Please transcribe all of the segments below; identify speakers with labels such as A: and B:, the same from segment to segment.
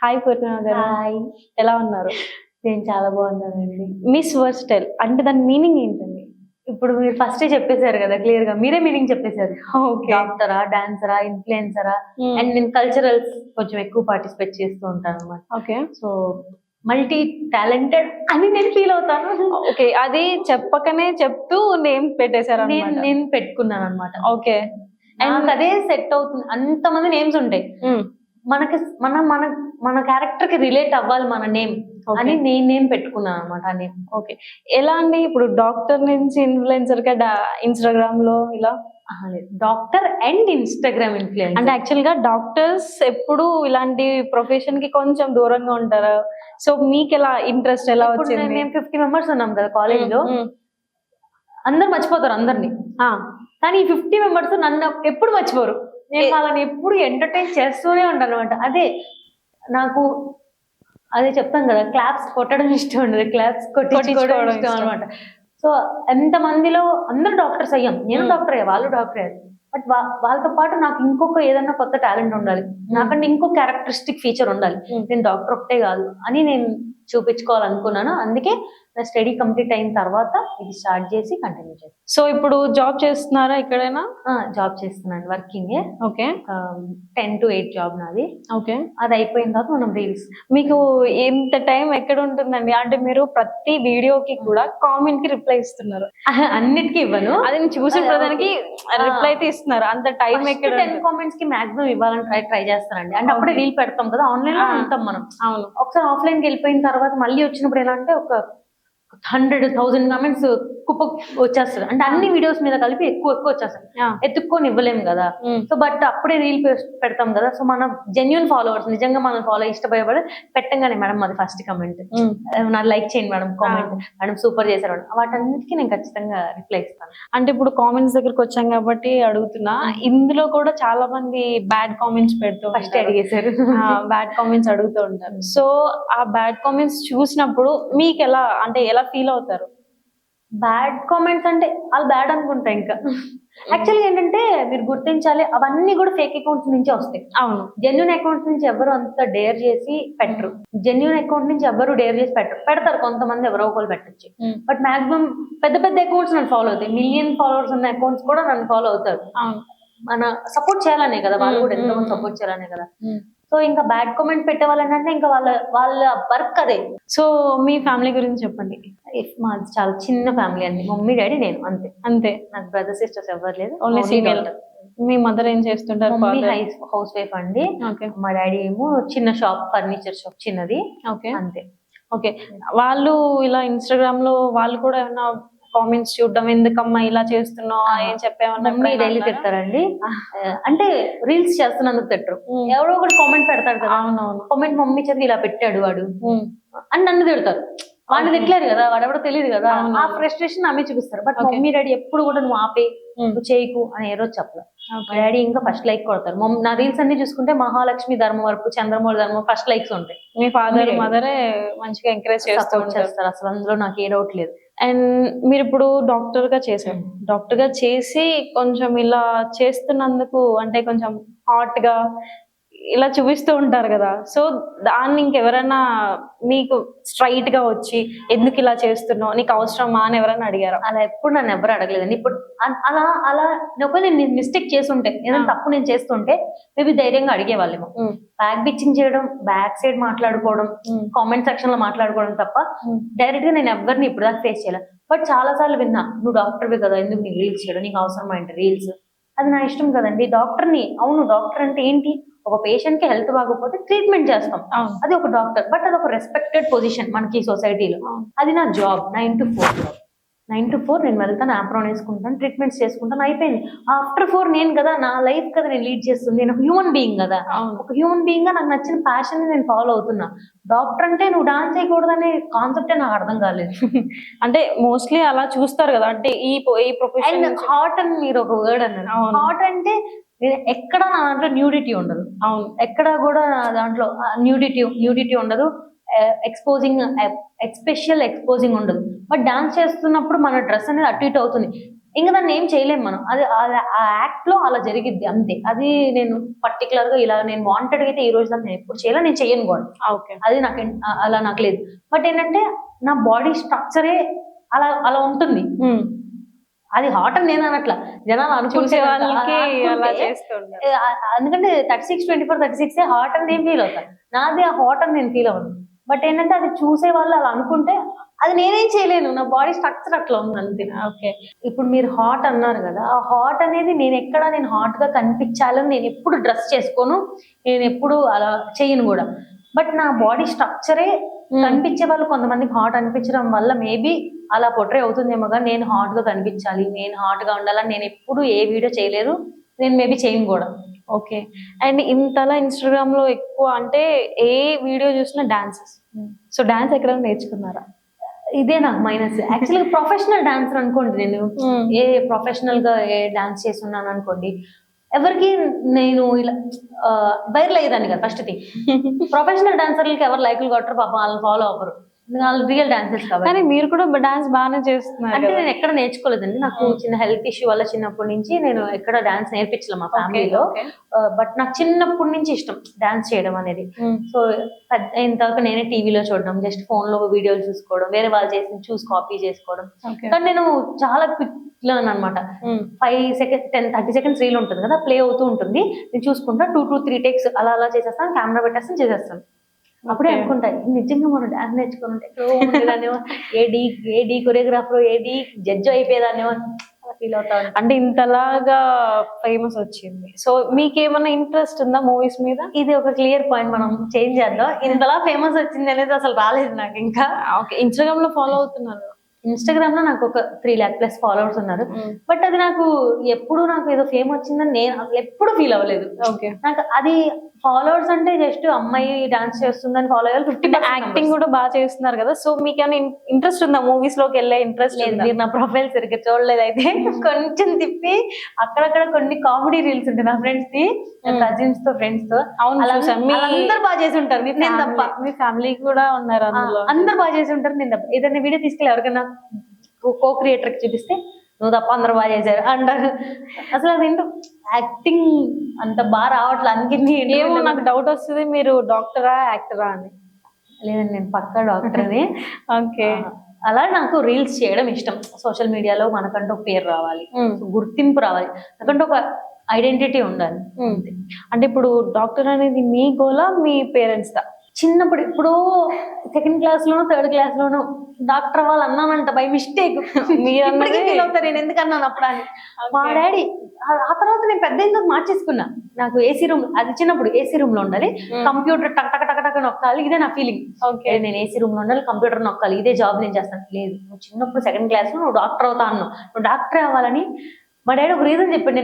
A: Hi పూర్ణిమ గారు,
B: hi.
A: ఎలా ఉన్నారు?
B: నేను చాలా బాగున్నానండి.
A: మిస్ వర్స్టైల్ అంటే దాని మీనింగ్ ఏంటండి?
B: ఇప్పుడు మీరు ఫస్టే చెప్పేశారు కదా క్లియర్ గా, మీరే మీనింగ్ చెప్పేశారు.
A: ఓకే.
B: డాక్టరా, డాన్సరా, ఇన్ఫ్లుయెన్సరా, అండ్ నేను కల్చరల్స్ కొంచెం ఎక్కువ పార్టిసిపేట్ చేస్తూ ఉంటాను అనమాట.
A: ఓకే.
B: సో మల్టీ టాలెంటెడ్ అని నేను ఫీల్ అవుతాను.
A: ఓకే, అది చెప్పకనే చెప్తూ నేమ్ పెట్టేశారు
B: నేను నేను పెట్టుకున్నాను అనమాట.
A: ఓకే.
B: నాకు అదే సెట్ అవుతుంది. అంతమంది నేమ్స్ ఉంటాయి, మనకి మన మన మన క్యారెక్టర్ కి రిలేట్ అవ్వాలి మన నేమ్ అని నేను పెట్టుకున్నాను అనమాట ఆ నేమ్.
A: ఓకే. ఎలా అండి ఇప్పుడు డాక్టర్ నుంచి ఇన్ఫ్లుయెన్సర్ గా ఇన్స్టాగ్రామ్ లో ఇలా?
B: డాక్టర్ అండ్ ఇన్స్టాగ్రామ్ ఇన్ఫ్లుయెన్స్
A: అంటే యాక్చువల్ గా డాక్టర్స్ ఎప్పుడు ఇలాంటి ప్రొఫెషన్ కి కొంచెం దూరంగా ఉంటారు. సో మీకు ఎలా ఇంట్రెస్ట్ ఎలా వచ్చింది?
B: మేము 50 మెంబర్స్ ఉన్నాం కదా కాలేజ్ లో, అందరు మర్చిపోతారు అందరినీ, కానీ ఈ 50 మెంబర్స్ నన్ను ఎప్పుడు మర్చిపోరు. నేను వాళ్ళని ఎప్పుడు ఎంటర్టైన్ చేస్తూనే ఉంటాను అనమాట. అదే నాకు అదే చెప్తాను కదా, క్లాప్స్ కొట్టడం ఇష్టం ఉండదు, క్లాప్స్ కొట్టించుకోవడం ఇష్టం అనమాట. సో ఎంత మందిలో అందరూ డాక్టర్స్ అయ్యాం, నేను డాక్టర్ అయ్యా, వాళ్ళు డాక్టర్ అయ్యారు. బట్ వాళ్ళతో పాటు నాకు ఇంకొక ఏదన్నా కొత్త టాలెంట్ ఉండాలి, నాకంటే ఇంకో క్యారెక్టరిస్టిక్ ఫీచర్ ఉండాలి. నేను డాక్టర్ ఒకటే కాదు అని నేను చూపించుకోవాలనుకున్నాను. అందుకే నా స్టడీ కంప్లీట్ అయిన తర్వాత ఇది స్టార్ట్ చేసి కంటిన్యూ చేస్తాను.
A: సో ఇప్పుడు జాబ్ చేస్తున్నారా ఎక్కడైనా?
B: జాబ్ చేస్తున్నాను, వర్కింగ్.
A: ఓకే.
B: 10 to 8 జాబ్ నాది.
A: ఓకే.
B: అది అయిపోయిన తర్వాత మనం రీల్స్.
A: మీకు ఎంత టైం ఎక్కడ ఉంటుందండి? అంటే మీరు ప్రతి వీడియోకి కూడా కామెంట్ కి రిప్లై ఇస్తున్నారు.
B: అన్నిటికీ ఇవ్వను,
A: అది నేను చూసిన ప్రధానికి రిప్లై అయితే ఇస్తున్నారు. అంత టైం ఎక్కడ?
B: 10 కామెంట్స్ కి మాక్సిమం ఇవ్వాలని ట్రై చేస్తానండి. అంటే అప్పుడే రీల్ పెడతాం కదా, ఆన్లైన్ లో ఉంటాం మనం.
A: అవును.
B: ఒకసారి ఆఫ్లైన్ కి వెళ్ళిపోయిన తర్వాత మళ్ళీ వచ్చినప్పుడు ఎలా అంటే ఒక 100,000 కామెంట్స్ కుప్ప వచ్చేస్తుంది. అంటే అన్ని వీడియోస్ మీద కలిపి ఎక్కువ వచ్చేస్తాయి, ఎత్తుక్కొని ఇవ్వలేము కదా. సో బట్ అప్పుడే రీల్ పెడతాం కదా. సో మన జెన్యున్ ఫాలోవర్స్ నిజంగా మనం ఫాలో ఇష్టపడే పెట్టంగానే మేడం అది ఫస్ట్ కమెంట్, నా లైక్ చేయండి మేడం, కామెంట్ మేడం సూపర్ చేశారు మేడం, వాటన్నిటికీ నేను ఖచ్చితంగా రిప్లై ఇస్తాను.
A: అంటే ఇప్పుడు కామెంట్స్ దగ్గరకు వచ్చాం కాబట్టి అడుగుతున్నా, ఇందులో కూడా చాలా మంది బ్యాడ్ కామెంట్స్ పెడుతూ
B: ఫస్ట్ అడిగేశారు,
A: బ్యాడ్ కామెంట్స్ అడుగుతూ ఉంటారు. సో ఆ బ్యాడ్ కామెంట్స్ చూసినప్పుడు మీకు ఎలా, అంటే ఎలా ఫీల్ అవుతారు?
B: బ్యాడ్ కామెంట్స్ అంటే వాళ్ళు బ్యాడ్ అనుకుంటా. ఇంకా యాక్చువల్గా ఏంటంటే మీరు గుర్తించాలి, అవన్నీ కూడా ఫేక్ అకౌంట్స్ నుంచి వస్తాయి.
A: అవును.
B: జెన్యున్ అకౌంట్స్ నుంచి ఎవరు అంత డేర్ చేసి పెట్టరు, జెన్యున్ అకౌంట్ నుంచి ఎవరు డేర్ చేసి పెడతారు కొంతమంది, ఎవరో ఒకరు పెట్టచ్చు. బట్ మాక్సిమం పెద్ద పెద్ద అకౌంట్స్ నన్ను ఫాలో అవుతాయి, మిలియన్ ఫాలోవర్స్ ఉన్న అకౌంట్స్ కూడా నన్ను ఫాలో అవుతారు. మన సపోర్ట్ చేయాలనే కదా, వాళ్ళు కూడా ఎంతమంది సపోర్ట్ చేయాలనే కదా. సో ఇంకా బ్యాడ్ కామెంట్ పెట్టే వాళ్ళంటే ఇంకా వాళ్ళ వర్క్ అదే.
A: సో మీ ఫ్యామిలీ గురించి చెప్పండి.
B: మాది చాలా చిన్న ఫ్యామిలీ అండి, మమ్మీ డాడీ నేను, అంతే. నాకు బ్రదర్ సిస్టర్స్ ఎవరు లేదు,
A: ఓన్లీ సింగిల్. మీ మదర్ ఏం చేస్తుంటారు?
B: మమ్మీ హౌస్ వైఫ్ అండి. మా డాడీ ఏమో చిన్న షాప్, ఫర్నిచర్ షాప్ చిన్నది. ఓకే, అంతే. ఓకే.
A: వాళ్ళు ఇలా ఇన్స్టాగ్రామ్ లో వాళ్ళు కూడా ఏమన్నా కామెంట్స్ చూడడం, ఎందుకమ్మా ఇలా చేస్తున్నావు ఏం చెప్పేమన్నా?
B: మమ్మీ డైలీ తిడతారండి, అంటే రీల్స్ చేస్తున్నందుకు తిట్టరు, ఎవరో ఒకటి కామెంట్ పెడతాడు కదా.
A: అవునవును.
B: కామెంట్ మమ్మీ చదివి ఇలా పెట్టాడు వాడు అని నన్ను తిడతారు. వాళ్ళు తిట్టలేరు కదా, వాడెవడో తెలియదు కదా, ఆ ఫ్రస్ట్రేషన్ ఆమె చూపిస్తారు. బట్ మమ్మీ డాడీ ఎప్పుడు కూడా నువ్వు ఆపే, నువ్వు చేయకు అని ఏ రోజు చెప్పలేదు. మా డాడీ ఇంకా ఫస్ట్ లైక్ కొడతారు. నా రీల్స్ అన్ని చూసుకుంటే మహాలక్ష్మి ధర్మవరపు, చంద్రమౌళి ధర్మ ఫస్ట్ లైక్స్ ఉంటాయి.
A: మీ ఫాదర్ మదరే మంచిగా ఎంకరేజ్ చేస్తారు.
B: అసలు అందులో నాకు ఏ డౌట్ లేదు.
A: అండ్ మీరు ఇప్పుడు డాక్టర్ గా చేశారు, డాక్టర్ గా చేసి కొంచెం ఇలా చేస్తున్నందుకు అంటే కొంచెం హాట్ గా ఇలా చూపిస్తూ ఉంటారు కదా. సో దాన్ని ఇంకెవరైనా మీకు స్ట్రైట్ గా వచ్చి ఎందుకు ఇలా చేస్తున్నావు, నీకు అవసరమా అని ఎవరైనా అడిగారా?
B: అలా ఎప్పుడు నన్ను ఎవరు అడగలేదండి. ఇప్పుడు అలా నేను మిస్టేక్ చేస్తుంటే, ఏదైనా తప్పు నేను చేస్తుంటే మేబీ ధైర్యంగా అడిగేవాళ్ళేమో. బ్యాక్ బిచ్చింగ్ చేయడం, బ్యాక్ సైడ్ మాట్లాడుకోవడం, కామెంట్ సెక్షన్ లో మాట్లాడుకోవడం తప్ప డైరెక్ట్ గా నేను ఎవరిని ఇప్పుడు దాకా ఫేస్ చేయాలి. బట్ చాలా సార్లు విన్నా, నువ్వు డాక్టర్వి కదా, ఎందుకు నీకు రీల్స్ చేయడం, నీకు అవసరమా అంటే రీల్స్, అది నా ఇష్టం కదండి. డాక్టర్ని, అవును డాక్టర్ అంటే ఏంటి, ఒక పేషెంట్ కి హెల్త్ బాగోకపోతే ట్రీట్మెంట్ చేస్తాం, అది ఒక డాక్టర్. బట్ అది ఒక రెస్పెక్టెడ్ పొజిషన్ మనకి సొసైటీలో. అది నా జాబ్, 9 to 4 నేను వెళ్తాను, ఆప్రాన్ వేసుకుంటాను, ట్రీట్మెంట్స్ చేసుకుంటాను, అయిపోయింది. ఆఫ్టర్ 4 నేను కదా, నా లైఫ్ కదా నేను లీడ్ చేస్తుంది, నేను హ్యూమన్ బీయింగ్ కదా. ఒక హ్యూమన్ బీయింగ్ గా నాకు నచ్చిన ప్యాషన్ నేను ఫాలో అవుతున్నా. డాక్టర్ అంటే నువ్వు డాన్స్ చేయకూడదనే కాన్సెప్టే నాకు అర్థం కాలేదు.
A: అంటే మోస్ట్లీ అలా చూస్తారు కదా, అంటే ఈ ప్రొఫెషన్.
B: హాట్ అని మీరు ఒక వర్డ్ అన్నారు, హాట్ అంటే ఎక్కడ నా దాంట్లో న్యూడిటీ ఉండదు. అవును, ఎక్కడ కూడా దాంట్లో న్యూడిటీ ఉండదు, ఎక్స్పోజింగ్ ఉండదు. బట్ డాన్స్ చేస్తున్నప్పుడు మన డ్రెస్ అనేది అటు ఇటు అవుతుంది. ఇంకా దాన్ని ఏం చేయలేం మనం. అది ఆ యాక్ట్ లో అలా జరిగిద్ది అంతే. అది నేను పర్టికులర్ గా ఇలా నేను వాంటెడ్ అయితే ఈ రోజు దాన్ని నేను ఎప్పుడు చేయాలి, నేను చెయ్యను కూడా.
A: ఓకే.
B: అది నాకు అలా నాకు లేదు. బట్ ఏంటంటే నా బాడీ స్ట్రక్చరే అలా అలా ఉంటుంది. అది హాట్ అని నేను అనట్లా, జనాలు అనుకుంటే
A: చూసే వాళ్ళకి అలా
B: అనుకుంటే,
A: చేస్తుంటారు.
B: ఎందుకంటే 36, 24, 36 హాట్ అని నేను ఫీల్ అవుతాను. నాది ఆ హాట్ అని నేను ఫీల్ అవ్వను. బట్ ఏంటంటే అది చూసే వాళ్ళు అలా అనుకుంటే అది నేనేం చేయలేను, నా బాడీ స్ట్రక్చర్ అట్లా ఉంది అంతే.
A: ఓకే.
B: ఇప్పుడు మీరు హాట్ అన్నారు కదా, ఆ హాట్ అనేది నేను హాట్ గా కనిపించాలని నేను ఎప్పుడు డ్రెస్ చేసుకోను, నేను ఎప్పుడు అలా చేయను కూడా. బట్ నా బాడీ స్ట్రక్చరే కనిపించే వాళ్ళు కొంతమందికి హాట్ అనిపించడం వల్ల మేబీ అలా పొట్రే అవుతుందేమో, కానీ నేను హాట్ గా కనిపించాలి, నేను హాట్ గా ఉండాలని నేను ఎప్పుడు ఏ వీడియో చేయలేదు, నేను మేబీ చేయను కూడా.
A: ఓకే. అండ్ ఇంతలా ఇన్స్టాగ్రామ్ లో ఎక్కువ అంటే ఏ వీడియో చూసినా డాన్సెస్. సో డాన్స్ ఎక్కడైనా నేర్చుకున్నారా?
B: ఇదే నాకు మైనస్. యాక్చువల్గా ప్రొఫెషనల్ డాన్సర్ అనుకోండి, నేను ఏ ప్రొఫెషనల్ గా ఏ డాన్స్ చేస్తున్నాను అనుకోండి, ఎవరికి నేను ఇలా వైరల్ అయ్యేదాన్ని కదా ఫస్ట్ థింగ్. ప్రొఫెషనల్ డాన్సర్లకి ఎవరు లైకులు కొట్టరు పాపం, వాళ్ళని ఫాలో అవ్వరు, వాళ్ళు రియల్ డాన్సర్స్
A: కానీ
B: కాబట్టి.
A: మీరు కూడా డాన్స్ బాగానే చేస్తున్నారు
B: అంటే
A: కదా.
B: నేను ఎక్కడ నేర్చుకోలేదండి, నాకు చిన్న హెల్త్ ఇష్యూ వల్ల చిన్నప్పటి నుంచి నేను ఎక్కడ డాన్స్ నేర్పించలే మా ఫ్యామిలీలో. బట్ నాకు చిన్నప్పటి నుంచి ఇష్టం డాన్స్ చేయడం అనేది. సో ఇంతవరకు నేనే టీవీలో చూడడం, జస్ట్ ఫోన్ లో వీడియోలు చూసుకోవడం, వేరే వాళ్ళు చేసి చూసి కాపీ చేసుకోవడం. కానీ నేను చాలా క్విక్ లర్న్ అనమాట. 5 seconds 10-30 seconds రీల్ ఉంటుంది కదా, ప్లే అవుతూ ఉంటుంది, నేను చూసుకుంటా 2 to 3 takes అలా అలా చేసేస్తాను, కెమెరా పెట్టేస్తాను, చేసేస్తాను. అప్పుడే అనుకుంటా నిజంగా మనం డాన్స్ నేర్చుకుని ఉంటే ఉండేదాన్నేమో, ఏడి కొరియోగ్రాఫర్, ఏడి జడ్జ్ అయిపోయేదాన్నేమో ఫీల్ అవుతా.
A: అంటే ఇంతలాగా ఫేమస్ వచ్చింది. సో మీకేమన్నా ఇంట్రెస్ట్ ఉందా మూవీస్ మీద?
B: ఇది ఒక క్లియర్ పాయింట్, మనం చేంజ్ చేద్దాం. ఇంతలా ఫేమస్ వచ్చింది అనేది అసలు రాలేదు నాకు ఇంకా.
A: ఓకే. ఇన్స్టాగ్రామ్ లో ఫాలో అవుతున్నారు?
B: ఇన్స్టాగ్రామ్ లో నాకు ఒక 3 lakh plus ఫాలోవర్స్ ఉన్నారు. బట్ అది నాకు ఎప్పుడు నాకు ఏదో ఫేమ్ వచ్చిందని నేను అసలు ఎప్పుడు ఫీల్ అవ్వలేదు.
A: ఓకే.
B: నాకు అది ఫాలోవర్స్ అంటే జస్ట్ అమ్మాయి డాన్స్ చేస్తుందని ఫాలో అయ్యాలి. 50
A: యాక్టింగ్ కూడా బాగా చేస్తున్నారు కదా, సో మీకు ఏమైనా ఇంట్రెస్ట్ ఉందా మూవీస్ లోకి వెళ్ళే ఇంట్రెస్ట్?
B: లేదు, మీరు నా ప్రొఫైల్ సరిగ్గా చూడలేదు అయితే. కొంచెం తిప్పి అక్కడక్కడ కొన్ని కామెడీ రీల్స్ ఉంటాయి నా ఫ్రెండ్స్ ది, కజిన్స్ తో, ఫ్రెండ్స్ తో. అందరు బాగా చేసి ఉంటారు, నేను తప్ప.
A: మీ ఫ్యామిలీ కూడా ఉన్నారు అందులో?
B: అందరు బాగా చేసి ఉంటారు, నేను తప్ప. ఏదైనా వీడియో తీసుకెళ్ళి ఎవరికైనా కో క్రియేటర్ కి చూపిస్తే నువ్వు తప్ప అందరు బాగా చేశారు అంటారు. అసలు అది ఏంటో యాక్టింగ్ అంత బాగా రావట్లేదు. అందుకే
A: ఏమో నాకు డౌట్ వస్తుంది, మీరు డాక్టరా యాక్టరా అని.
B: లేదండి, నేను పక్కా డాక్టర్ని.
A: ఓకే.
B: అలా నాకు రీల్స్ చేయడం ఇష్టం. సోషల్ మీడియాలో మనకంటూ ఒక పేరు రావాలి, గుర్తింపు రావాలి, నాకంటూ ఒక ఐడెంటిటీ ఉండాలి.
A: అంటే ఇప్పుడు డాక్టర్ అనేది మీ గోలా మీ పేరెంట్స్ దా?
B: చిన్నప్పుడు ఇప్పుడు 2nd class లోనో 3rd class లోనో డాక్టర్ వాళ్ళు అన్నానంట బై మిస్టేక్. మీరు ఫీల్ అవుతారు నేను ఎందుకు అన్నాను అప్పుడు అని. మా డాడీ ఆ తర్వాత నేను పెద్ద ఎందుకు మార్చేసుకున్నా. నాకు ఏసీ రూమ్, అది చిన్నప్పుడు ఏసీ రూమ్ లో ఉండాలి, కంప్యూటర్ టక్ టక్ టక్ టక్ నొక్కాలి, ఇదే నా ఫీలింగ్. నేను ఏసీ రూమ్ లో ఉండాలి, కంప్యూటర్ నొక్కాలి, ఇదే జాబ్ నేను చేస్తాను. లేదు, నువ్వు చిన్నప్పుడు 2nd class లో నువ్వు డాక్టర్ అవుతా అన్నావు, నువ్వు డాక్టర్ అవ్వాలని మా డాడీ ఒక రీజన్ చెప్పాడు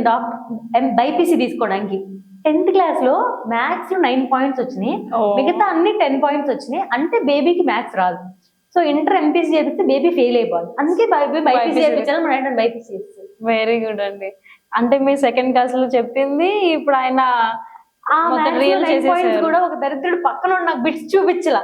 B: నేను బైపీసీ తీసుకోవడానికి. 10th class లో మ్యాథ్స్ 9 points వచ్చినాయి, మిగతా అన్ని 10 points వచ్చినాయి. అంటే బేబీకి మ్యాథ్స్ రాదు, సో ఇంటర్ ఎంపీసీ చేపిస్తే బేబీ ఫెయిల్ అయిపోవాలి, అందుకే బైపీసీ చేయించాలి. మా డాడీ బైపీసీ చేస్తారు.
A: వెరీ గుడ్ అండి. అంటే మీరు 2nd class లో చెప్పింది ఇప్పుడు ఆయన
B: కూడా ఒక దరిద్రుడు పక్కన నాకు బిట్స్ చూపించలా.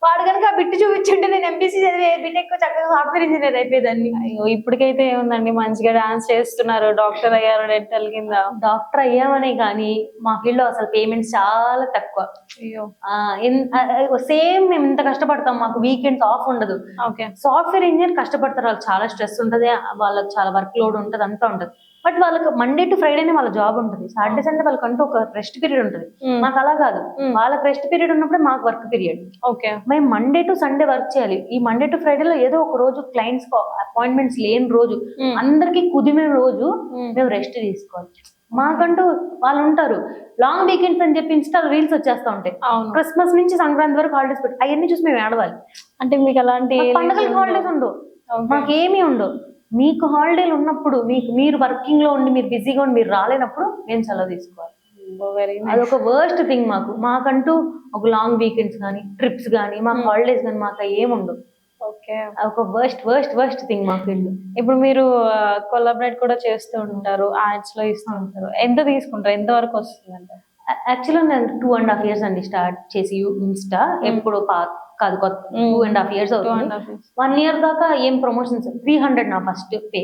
B: వాడు కనుక ఆ బిట్ చూపించుంటే నేను ఎంపీసీ చదివి బీటెక్ చక్కగా సాఫ్ట్వేర్ ఇంజనీర్ అయిపోయేదాన్ని.
A: అయ్యో, ఇప్పటికైతే ఏముందండి, మంచిగా డాన్స్ చేస్తున్నారు, డాక్టర్ అయ్యారు డెంటల్ కింద.
B: డాక్టర్ అయ్యామనే కానీ మా ఫీల్డ్ లో అసలు పేమెంట్స్ చాలా తక్కువ.
A: అయ్యో.
B: సేమ్ మేము ఇంత కష్టపడతాం, మాకు వీకెండ్స్ ఆఫ్ ఉండదు. సాఫ్ట్వేర్ ఇంజనీర్ కష్టపడతారు, వాళ్ళకి చాలా స్ట్రెస్ ఉంటుంది, వాళ్ళకి చాలా వర్క్ లోడ్ ఉంటుంది, అంతా ఉంటుంది. బట్ వాళ్ళకి మండే టు ఫ్రైడేనే వాళ్ళ జాబ్ ఉంటుంది, సాటర్డే సండే వాళ్ళకంటూ ఒక రెస్ట్ పీరియడ్ ఉంటుంది. మాకు అలా కాదు, వాళ్ళకి రెస్ట్ పీరియడ్ ఉన్నప్పుడే మాకు వర్క్ పీరియడ్.
A: ఓకే.
B: మేము మండే టు సండే వర్క్ చేయాలి. ఈ మండే టు ఫ్రైడేలో ఏదో ఒక రోజు క్లయింట్స్ అపాయింట్మెంట్స్ లేని రోజు, అందరికి కుదిరిన రోజు మేము రెస్ట్ తీసుకోవాలి. మాకంటూ వాళ్ళు ఉంటారు, లాంగ్ వీకెండ్స్ అని చెప్పి ఇన్స్టాల్ రీల్స్ వచ్చేస్తా ఉంటాయి. క్రిస్మస్ నుంచి సంక్రాంతి వరకు హాలిడేస్ పెట్టి అవన్నీ చూసి మేము ఏడవాలి.
A: అంటే మీకు అలాంటి
B: పండుగలకు హాలిడేస్ ఉండవు, మాకేమీ ఉండవు. మీకు హాలిడేలు ఉన్నప్పుడు, మీరు వర్కింగ్ లో ఉండి మీరు బిజీగా ఉండి మీరు రాలేనప్పుడు మేము సెలవు తీసుకోవాలి. అదొక వర్స్ట్ థింగ్. మాకంటూ ఒక లాంగ్ వీకెండ్స్ కానీ, ట్రిప్స్ కానీ, మాకు హాలిడేస్ కానీ మాకు ఏముండవు.
A: ఓకే.
B: ఒక వర్స్ట్ థింగ్ మా ఫీల్డ్.
A: ఇప్పుడు మీరు కొలాబరేట్ కూడా చేస్తూ ఉంటారు, యాడ్స్ లో ఇస్తూ ఉంటారు, ఎంత తీసుకుంటారు, ఎంత వరకు వస్తుంది అంటే?
B: యాక్చువల్గా నేను 2.5 years అండి స్టార్ట్ చేసి ఇన్స్టా. ఎప్పుడు కాదు, కొత్త 2.5 years అవుతుంది. 1 year దాకా ఏం ప్రమోషన్స్ 300 నా ఫస్ట్ పే,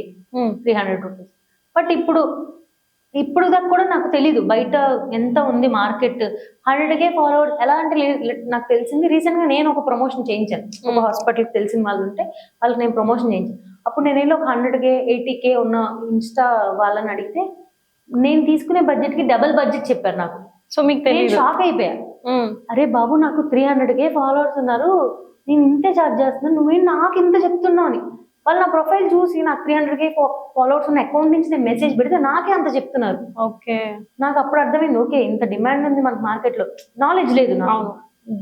B: 300 రూపీస్. బట్ ఇప్పుడు దాకా కూడా నాకు తెలీదు బయట ఎంత ఉంది మార్కెట్. 100K ఫాలోవర్స్ ఎలా అంటే నాకు తెలిసింది రీసెంట్ గా నేను ఒక ప్రమోషన్ చేయించాను. ఒక హాస్పిటల్కి తెలిసిన వాళ్ళు ఉంటే వాళ్ళకి నేను ప్రమోషన్ చేయించాను. అప్పుడు నేను వెళ్ళి ఒక 100K 80K ఉన్న ఇన్స్టా వాళ్ళని అడిగితే నేను తీసుకునే బడ్జెట్ కి డబుల్ బడ్జెట్ చెప్పారు నాకు.
A: సో మీకు తెలియదు,
B: షాక్ అయిపోయా. అరే బాబు, నాకు 300K ఫాలోవర్స్ ఉన్నారు, నేను ఇంతే ఛార్జ్ చేస్తున్నాను, నువ్వేం నాకు ఇంత చెప్తున్నావు అని. వాళ్ళు నా ప్రొఫైల్ చూసి నాకు 300K ఫాలోవర్స్ ఉన్న అకౌంట్ నుంచి నేను మెసేజ్ పెడితే నాకే అంత చెప్తున్నారు.
A: ఓకే,
B: నాకు అప్పుడు అర్థమైంది, ఓకే ఇంత డిమాండ్ ఉంది మనకు మార్కెట్ లో. నాలెడ్జ్ లేదు నాకు,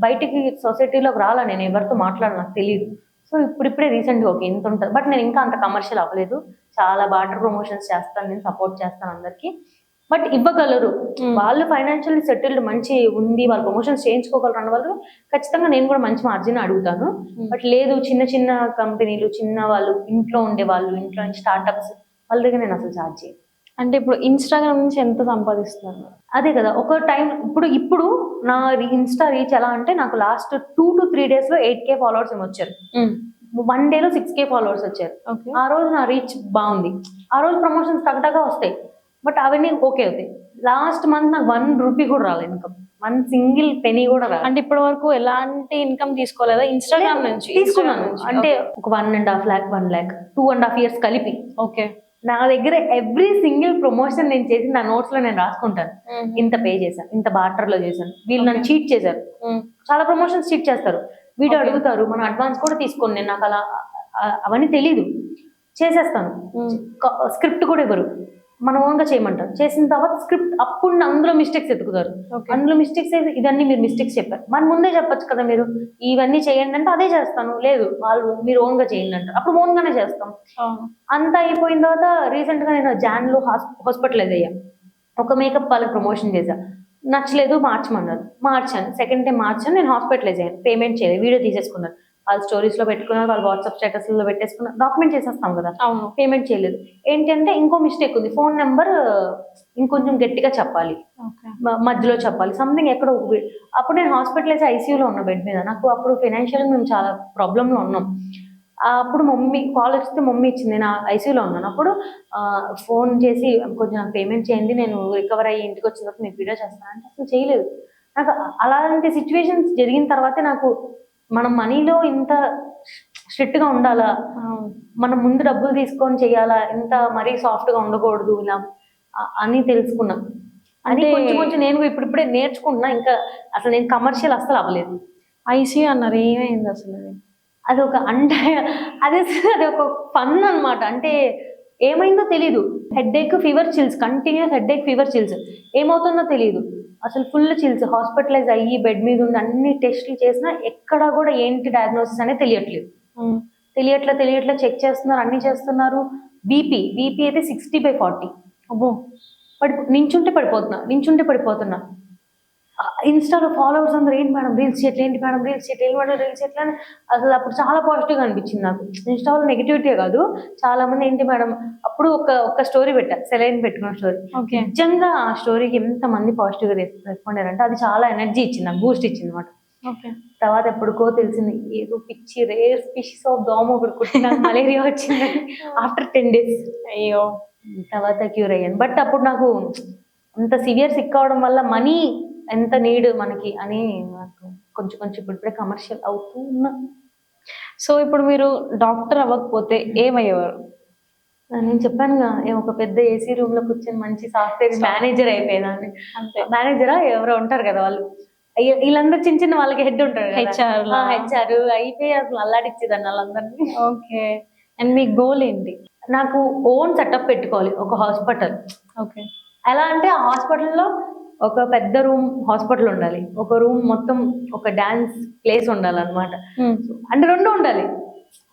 B: బయటికి సొసైటీలోకి రాలా, నేను ఎవరితో మాట్లాడాలి నాకు తెలియదు. సో ఇప్పుడిప్పుడే రీసెంట్గా ఓకే ఇంత ఉంటుంది. బట్ నేను ఇంకా అంత కమర్షియల్ అవ్వలేదు. చాలా బార్టర్ ప్రమోషన్స్ చేస్తాను, నేను సపోర్ట్ చేస్తాను అందరికి. బట్ ఇవ్వగలరు వాళ్ళు, ఫైనాన్షియల్లీ సెటిల్డ్ మంచి ఉంది, వాళ్ళు ప్రమోషన్స్ చేయించుకోగలరు అన్న వాళ్ళు ఖచ్చితంగా నేను కూడా మంచి మార్జిన్ అడుగుతాను. బట్ లేదు, చిన్న చిన్న కంపెనీలు, చిన్న వాళ్ళు, ఇంట్లో ఉండే వాళ్ళు, ఇంట్లో స్టార్ట్అప్స్ వాళ్ళ దగ్గర నేను అసలు ఛార్జ్ చేయను.
A: అంటే ఇప్పుడు ఇన్స్టాగ్రామ్ నుంచి ఎంత సంపాదిస్తున్నారు?
B: అదే కదా ఒక టైం. ఇప్పుడు నా ఇన్స్టా రీచ్ ఎలా అంటే, నాకు లాస్ట్ 2 to 3 days లో 8K ఫాలోవర్స్ ఏమో వచ్చారు. 1 day లో 6K ఫాలోవర్స్ వచ్చారు. ఆ రోజు నా రీచ్ బాగుంది. ఆ రోజు ప్రమోషన్స్ తగ్గగా వస్తాయి, బట్ అవన్నీ ఓకే అవుతాయి. లాస్ట్ మంత్ నాకు 1 రూపీ కూడా రాలేదు ఇన్కమ్, 1 single penny కూడా రాలేదు.
A: అంటే ఇప్పటి వరకు ఎలాంటి ఇన్కమ్ తీసుకోలేదా ఇన్స్టాగ్రామ్ నుంచి?
B: తీసుకున్నాను, అంటే ఒక 1.5 lakh 1 lakh 2.5 years కలిపి.
A: ఓకే,
B: నా దగ్గర ఎవ్రీ సింగిల్ ప్రమోషన్ నేను చేసి నా నోట్స్ లో నేను రాసుకుంటాను. ఇంత పే చేశాను, ఇంత బార్టర్ లో చేశాను, వీళ్ళు నన్ను చీట్ చేశారు. చాలా ప్రమోషన్స్ చీట్ చేస్తారు, వీడియో అడుగుతారు, మనం అడ్వాన్స్ కూడా తీసుకోండి. నేను నాకు అలా అవన్నీ తెలీదు, చేసేస్తాను. స్క్రిప్ట్ కూడా ఇవ్వరు, మనం ఓన్గా చేయమంటారు. చేసిన తర్వాత స్క్రిప్ట్ అప్పుడు అందులో మిస్టేక్స్ ఎత్తుకుతారు. అందులో మిస్టేక్స్ ఇదన్నీ మీరు మిస్టేక్స్ చెప్పారు, మన ముందే చెప్పొచ్చు కదా, మీరు ఇవన్నీ చేయండి అంటే అదే చేస్తాను. లేదు, వాళ్ళు మీరు ఓన్గా చేయండి అంటారు, అప్పుడు ఓన్గానే చేస్తాం. అంతా అయిపోయిన తర్వాత రీసెంట్ గా నేను జాన్లో హాస్పిటలైజ్ అయ్యా. ఒక మేకప్ వాళ్ళకి ప్రమోషన్ చేశా, నచ్చలేదు, మార్చమన్నారు, మార్చాను. సెకండ్ టైం మార్చాను, నేను హాస్పిటలైజ్ అయ్యాను. పేమెంట్ చేయలేదు, వీడియో తీసేసుకున్నారు, వాళ్ళ స్టోరీస్ లో పెట్టుకున్నారు, వాళ్ళు వాట్సాప్ స్టేటస్ లో పెట్టేసుకున్నారు, డాక్యుమెంట్ చేసేస్తాం కదా. పేమెంట్ చేయలేదు. ఏంటంటే ఇంకో మిస్టేక్ ఉంది, ఫోన్ నెంబర్ ఇంకొంచెం గట్టిగా చెప్పాలి, మధ్యలో చెప్పాలి, సంథింగ్ ఎక్కడో. అప్పుడు నేను హాస్పిటలైజ్ ఐసీయూలో ఉన్న బెడ్ మీద. నాకు అప్పుడు ఫైనాన్షియల్ మేము చాలా ప్రాబ్లంలో ఉన్నాం. అప్పుడు మమ్మీ కాల్ వస్తే మమ్మీ ఇచ్చింది, నేను ఐసీయూలో ఉన్నాను. అప్పుడు ఫోన్ చేసి కొంచెం నాకు పేమెంట్ చేయండి, నేను రికవర్ అయ్యి ఇంటికి వచ్చిన తర్వాత మీకు వీడియో చేస్తాను అంటే అసలు చేయలేదు. నాకు అలాంటి సిచ్యువేషన్స్ జరిగిన తర్వాతే నాకు మనం మనీలో ఇంత స్ట్రిక్ట్ గా ఉండాలా, మనం ముందు డబ్బులు తీసుకొని చెయ్యాలా, ఇంత మరీ సాఫ్ట్ గా ఉండకూడదు ఇలా అని తెలుసుకున్నా. అని కొంచెం కొంచెం నేను ఇప్పుడిప్పుడే నేర్చుకుంటున్నా. ఇంకా అసలు నేను కమర్షియల్ అసలు అవ్వలేదు.
A: ఐసీయూ అన్నారు, ఏమైంది అసలు?
B: అది ఒక అంటే అది ఒక ఫన్ అనమాట. అంటే ఏమైందో తెలీదు, headache fever chills, continuous headache fever chills, ఏమవుతుందో తెలియదు. అసలు ఫుల్ చిల్స్, హాస్పిటలైజ్ అయ్యి బెడ్ మీద ఉండి అన్ని టెస్టులు చేసినా ఎక్కడా కూడా ఏంటి డయాగ్నోసిస్ అనేది తెలియట్లేదు. తెలియట్లే చెక్ చేస్తున్నారు, అన్ని చేస్తున్నారు. బీపీ అయితే 60/40. అబ్బో, నించుంటే పడిపోతున్నా. ఇన్స్టాలో ఫాలోవర్స్ అందరూ ఏంటి మేడం రీల్స్ చేయట్లేదు, ఏంటి మేడం రీల్స్ చేయట్లేదు. అసలు అప్పుడు చాలా పాజిటివ్గా అనిపించింది నాకు. ఇన్స్టాలో నెగిటివిటీ కాదు, చాలా మంది ఏంటి మేడం. అప్పుడు ఒక స్టోరీ పెట్టా, సెలైన్ పెట్టుకున్న స్టోరీ. నిజంగా ఆ స్టోరీకి ఎంత మంది పాజిటివ్గా రెస్పాండ్ అయ్యారంటే అది చాలా ఎనర్జీ ఇచ్చింది, నాకు బూస్ట్ ఇచ్చింది అనమాట. తర్వాత ఎప్పుడుకో తెలిసింది, ఏదో పిచ్చి రేర్ స్పీషీస్ ఆఫ్ దోమ ఒకటి కుట్టి నాకు మలేరియా వచ్చిందని ఆఫ్టర్ 10 days. అయ్యో, తర్వాత క్యూర్ అయ్యాను. బట్ అప్పుడు నాకు అంత సివియర్ సిక్ అవడం వల్ల మనీ ఎంత నీడ్ మనకి అని నాకు కొంచెం ఇప్పుడిప్పుడే కమర్షియల్ అవుతూ ఉన్నా.
A: సో ఇప్పుడు మీరు డాక్టర్ అవ్వకపోతే ఏమయ్యేవారు?
B: నేను చెప్పానుగా, ఒక పెద్ద ఏసీ రూమ్ లో కూర్చొని మంచి సాఫ్ట్వేర్ మేనేజర్ అయిపోయేదాన్ని. మేనేజరా ఎవరో ఉంటారు కదా వాళ్ళు, వీళ్ళందరూ చిన్న వాళ్ళకి హెడ్ ఉంటారు, హెచ్ఆర్ అయిపోయి అసలు అల్లాడిచ్చేదాన్ని వాళ్ళందరినీ.
A: ఓకే, అండ్ మీ గోల్ ఏంటి?
B: నాకు ఓన్ సెటప్ పెట్టుకోవాలి, ఒక హాస్పిటల్.
A: ఓకే, ఎలా
B: అంటే ఆ హాస్పిటల్లో ఒక పెద్ద రూమ్ హాస్పిటల్ ఉండాలి, ఒక రూమ్ మొత్తం ఒక డాన్స్ ప్లేస్ ఉండాలి అనమాట. అంటే 2 ఉండాలి,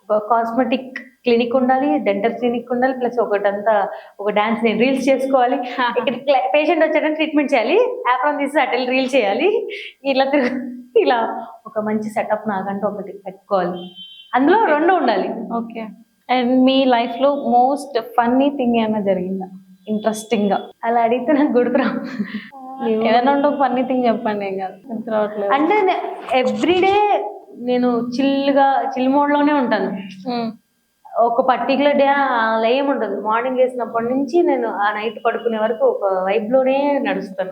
B: ఒక కాస్మెటిక్ క్లినిక్ ఉండాలి, డెంటల్ క్లినిక్ ఉండాలి, ప్లస్ ఒకటంతా ఒక డాన్స్, నేను రీల్స్ చేసుకోవాలి. ఇక్కడ పేషెంట్ వచ్చాడని ట్రీట్మెంట్ చేయాలి, యాప్రాన్ తీసి అటెల్ రీల్ చేయాలి, ఇలా ఒక మంచి సెటప్ నాకంటూ ఒకటి పెట్టుకోవాలి. అందులో 2 ఉండాలి.
A: ఓకే, అండ్ మీ లైఫ్ లో మోస్ట్ ఫన్నీ థింగ్ ఏమైనా జరిగిందా ఇంట్రెస్టింగ్ గా?
B: అలా అడిగితే నాకు గుర్తురా.
A: ఏదైనా ఉంటే ఫన్నీ థింగ్ చెప్పండి, ఏం కాదు, గుర్తు రావట్లేదు.
B: అంటే ఎవ్రీడే నేను చిల్ మోడ్ లోనే ఉంటాను. ఒక పర్టికులర్ డే అలా ఏముండదు. మార్నింగ్ వేసినప్పటి నుంచి నేను ఆ నైట్ పడుకునే వరకు ఒక వైబ్ లోనే నడుస్తాను.